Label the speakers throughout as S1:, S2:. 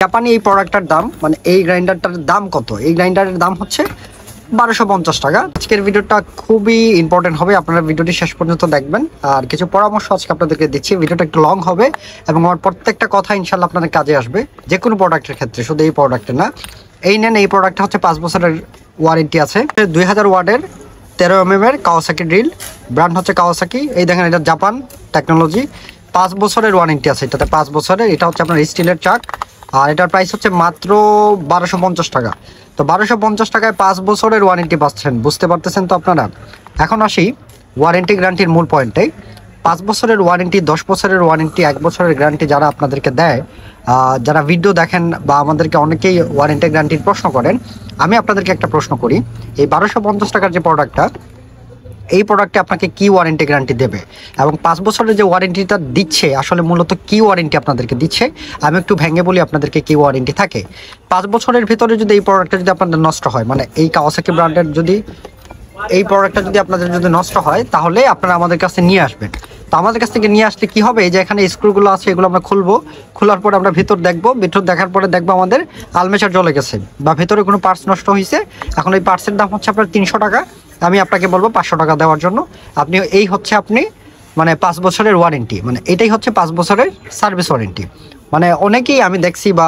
S1: জাপানি এই প্রোডাক্টটার দাম মানে এই গ্রাইন্ডারটার দাম কত? এই গ্রাইন্ডারের দাম হচ্ছে 1250 টাকা। আজকের ভিডিওটা খুবই ইম্পর্টেন্ট হবে, আপনারা ভিডিওটি শেষ পর্যন্ত দেখবেন। আর কিছু পরামর্শ আজকে আপনাদেরকে দিচ্ছি। ভিডিওটা একটু লং হবে এবং আমার প্রত্যেকটা কথা ইনশাল্লাহ আপনাদের কাজে আসবে, যে কোনো প্রোডাক্টের ক্ষেত্রে, শুধু এই প্রোডাক্টে না। এই নেন, এই প্রোডাক্টটা হচ্ছে 5 বছরের ওয়ারেন্টি আছে। 2000 ওয়াটের 13 mm এর কাওয়াসাকি ড্রিল, ব্র্যান্ড হচ্ছে কাওয়াসাকি। এই দেখেন, এটা জাপান টেকনোলজি, 5 বছরের ওয়ারেন্টি আছে এটাতে, 5 বছরের। এটা হচ্ছে আপনার স্টিলের চাক, আর এটার প্রাইস হচ্ছে মাত্র 1250 টাকা। তো 1250 টাকায় 5 বছরের ওয়ারেন্টি পাচ্ছেন, বুঝতে পারতেছেন তো আপনারা। এখন আসি ওয়ারেন্টি গ্যারান্টির মূল পয়েন্টে। 5 বছরের ওয়ারেন্টি, 10 বছরের ওয়ারেন্টি, 1 বছরের গ্যারান্টি যারা আপনাদেরকে দেয়, যারা ভিডিও দেখেন বা আমাদেরকে অনেকেই ওয়ারেন্টি গ্যারান্টির প্রশ্ন করেন, আমি আপনাদেরকে একটা প্রশ্ন করি। এই 1250 টাকার যে প্রোডাক্টটা, এই প্রোডাক্টে আপনাকে কি ওয়ারেন্টি গ্যারান্টি দেবে এবং 5 বছরের যে ওয়ারেন্টিটা দিচ্ছে, আসলে মূলত কি ওয়ারেন্টি আপনাদেরকে দিচ্ছে, আমি একটু ভেঙে বলি আপনাদেরকে কি ওয়ারেন্টি থাকে। 5 বছরের ভিতরে যদি এই প্রোডাক্টটা যদি আপনাদের নষ্ট হয়, মানে এই কাওয়াসাকি ব্র্যান্ডের যদি এই প্রোডাক্টটা যদি আপনাদের যদি নষ্ট হয়, তাহলে আপনারা আমাদের কাছে নিয়ে আসবেন। তো আমাদের কাছ থেকে নিয়ে আসলে কি হবে, এই যে এখানে স্ক্রুগুলো আছে, এগুলো আমরা খুলবো। খোলার পরে আমরা ভিতর দেখবো, ভিতর দেখার পরে দেখবো আমাদের আলমেচার জ্বলে গেছে বা ভিতরে কোনো পার্টস নষ্ট হয়েছে। এখন এই পার্টসের দাম হচ্ছে আপনার 300 টাকা। আমি আপনাকে বলবো 500 টাকা দেওয়ার জন্য। আপনি এই হচ্ছে আপনি মানে 5 বছরের ওয়ারেন্টি, মানে এটাই হচ্ছে 5 বছরের সার্ভিস ওয়ারেন্টি। মানে অনেকেই আমি দেখছি, বা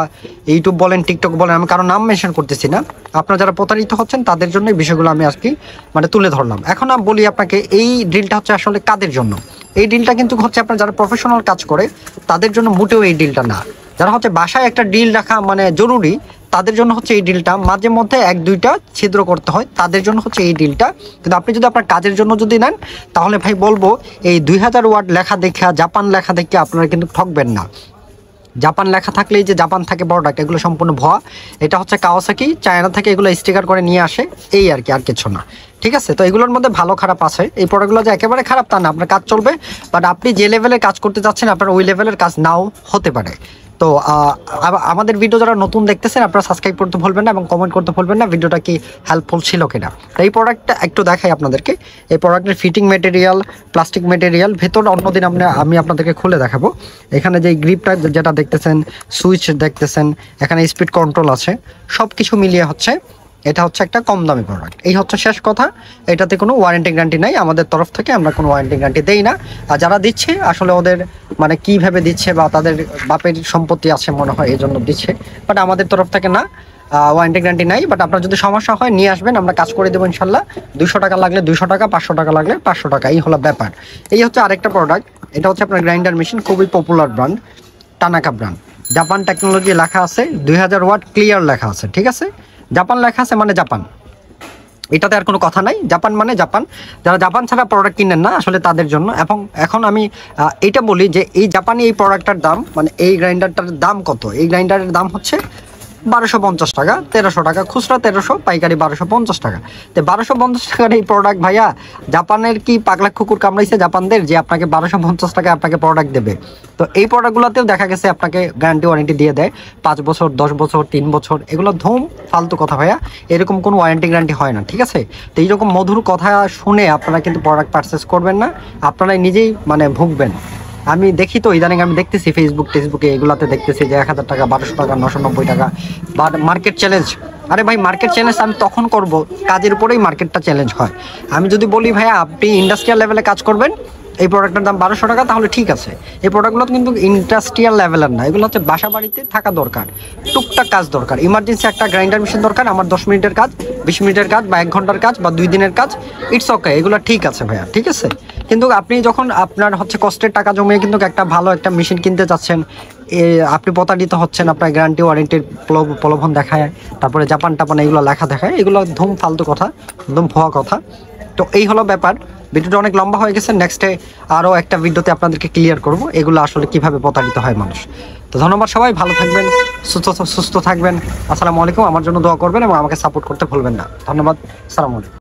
S1: ইউটিউব বলেন, টিকটক বলেন, আমি কারো নাম মেনশন করতেছি না, আপনারা যারা প্রতারিত হচ্ছেন তাদের জন্য এই বিষয়গুলো আমি আজকে মানে তুলে ধরলাম। এখন আমি বলি আপনাকে, এই ডিলটা হচ্ছে আসলে কাদের জন্য। এই ডিলটা কিন্তু হচ্ছে আপনার যারা প্রফেশনাল কাজ করে তাদের জন্য মোটেও এই ডিলটা না। যারা হচ্ছে বাসায় একটা ডিল রাখা মানে জরুরি, তাদের জন্য হচ্ছে এই ডিলটা। মাঝে মধ্যে 1-2টা ছিদ্র করতে হয়, তাদের জন্য হচ্ছে এই ডিলটা। কিন্তু আপনি যদি আপনার কাজের জন্য যদি নেন, তাহলে ভাই বলবো এই 2000 ওয়াট লেখা দেখে, জাপান লেখা দেখে আপনারা কিন্তু ঠকবেন না। জাপান লেখা থাকলেই যে জাপান থাকে প্রোডাক্ট, এগুলো সম্পূর্ণ ভুয়া। এটা হচ্ছে কাওয়াসাকি, চায়না থেকে এগুলো স্টিকার করে নিয়ে আসে, এই আর কি, আর কিছু না। ঠিক আছে, তো এগুলোর মধ্যে ভালো খারাপ আছে। এই প্রোডাক্টগুলো যে একেবারে খারাপ তা না, আপনার কাজ চলবে, বাট আপনি যে লেভেলের কাজ করতে চাচ্ছেন আপনার ওই লেভেলের কাজ নাও হতে পারে। তো আমাদের ভিডিও যারা নতুন দেখতেছেন, আপনারা সাবস্ক্রাইব করতে ভুলবেন না এবং কমেন্ট করতে ভুলবেন না ভিডিওটা কি হেল্পফুল ছিল কিনা। তো এই প্রোডাক্টটা একটু দেখাই আপনাদেরকে। এই প্রোডাক্টের ফিটিং মেটেরিয়াল, প্লাস্টিক মেটেরিয়াল, ভেতর অন্যদিন আমি আপনাদেরকে খুলে দেখাবো। এখানে যে গ্রিপটা যেটা দেখতেছেন, সুইচ দেখতেছেন, এখানে স্পিড কন্ট্রোল আছে, সব কিছু মিলিয়ে হচ্ছে এটা হচ্ছে একটা কম দামি প্রোডাক্ট। এই হচ্ছে শেষ কথা। এটাতে কোনো ওয়ারেন্টি গ্যারান্টি নাই, আমাদের তরফ থেকে আমরা কোনো ওয়ারেন্টি গ্যারান্টি দেই না। আর যারা দিচ্ছে আসলে ওদের মানে কীভাবে দিচ্ছে, বা তাদের বাপের সম্পত্তি আছে মনে হয় এই জন্য দিচ্ছে, বাট আমাদের তরফ থেকে না, ওয়ারেন্টি গ্যারান্টি নাই। বাট আপনার যদি সমস্যা হয় নিয়ে আসবেন, আমরা কাজ করে দেবো ইনশাল্লাহ। 200 টাকা লাগলে 200 টাকা, 500 টাকা লাগলে 500 টাকা, এই হলো ব্যাপার। এই হচ্ছে আরেকটা প্রোডাক্ট, এটা হচ্ছে আপনার গ্রাইন্ডার মেশিন, খুবই popular brand, Tanaka brand, Japan technology লেখা আছে, 2000 ওয়াট ক্লিয়ার লেখা আছে। ঠিক আছে, জাপান লেখা আছে মানে জাপান, এটাতে আর কোনো কথা নাই। জাপান মানে জাপান। যারা জাপান ছাড়া প্রোডাক্ট কিনেন না আসলে তাদের জন্য। এবং এখন আমি এটা বলি যে এই জাপানি এই প্রোডাক্টটার দাম মানে এই গ্রাইন্ডারটার দাম কত? এই গ্রাইন্ডারের দাম হচ্ছে 1250 টাকা, 1300 টাকা খুচরা, 1300, পাইকারি 1250 টাকা। তো 1250 টাকার এই প্রোডাক্ট ভাইয়া, জাপানের কি পাগলা কুকুর কামড়াইছে জাপানদের যে আপনাকে 1250 টাকায় আপনাকে প্রোডাক্ট দেবে? তো এই প্রোডাক্টগুলোতেও দেখা গেছে আপনাকে গ্যারান্টি ওয়ারেন্টি দিয়ে দেয় 5 বছর, 10 বছর, 3 বছর। এগুলো ধুম ফালতু কথা ভাইয়া, এরকম কোনো ওয়ারেন্টি গ্যারান্টি হয় না। ঠিক আছে, তো এইরকম মধুর কথা শুনে আপনারা কিন্তু প্রোডাক্ট পারচেস করবেন না, আপনারাই নিজেই মানে ভুগবেন। আমি দেখি তো ইদানিং আমি দেখতেছি ফেসবুকে এগুলাতে দেখতেছি যে 1000 টাকা, 1200 টাকা, 990 টাকা, বা মার্কেট চ্যালেঞ্জ। আরে ভাই, মার্কেট চ্যালেঞ্জ আমি তখন করব কাজের উপরেই মার্কেটটা চ্যালেঞ্জ হয়। আমি যদি বলি ভাইয়া আপনি ইন্ডাস্ট্রিয়াল লেভেলে কাজ করবেন, এই প্রোডাক্টের দাম 1200 টাকা, তাহলে ঠিক আছে। এই প্রোডাক্টগুলো কিন্তু ইন্ডাস্ট্রিয়াল লেভেলের না, এগুলো হচ্ছে বাসা বাড়িতে থাকা দরকার, টুকটাক কাজ দরকার। ইমার্জেন্সি একটা গ্রাইন্ডার মেশিন দরকার, আমার 10 মিনিটের কাজ, 20 মিনিটের কাজ, বা 1 ঘন্টার কাজ, বা 2 দিনের কাজ, ইটস ওকে, এগুলো ঠিক আছে ভাইয়া, ঠিক আছে। কিন্তু আপনি যখন আপনার হচ্ছে কষ্টের টাকা জমিয়ে কিন্তু একটা ভালো একটা মেশিন কিনতে চাচ্ছেন, আপনি প্রতারিত হচ্ছেন, আপনার গ্যারান্টি ওয়ারেন্টির প্রলোভন দেখায়, তারপরে জাপান টাপান এগুলো লেখা দেখায়, এগুলো ধুম ফালতু কথা, একদম ভুয়া কথা। তো এই হলো ব্যাপার। ভিডিওটা অনেক লম্বা হয়ে গেছে, নেক্সটে আরও একটা ভিডিওতে আপনাদেরকে ক্লিয়ার করব এগুলো আসলে কিভাবে প্রতারিত হয় মানুষ। তো ধন্যবাদ, সবাই ভালো থাকবেন, সুস্থ থাকবেন। আসসালামু আলাইকুম। আমার জন্য দোয়া করবেন এবং আমাকে সাপোর্ট করতে ভুলবেন না। ধন্যবাদ, আসসালামু আলাইকুম।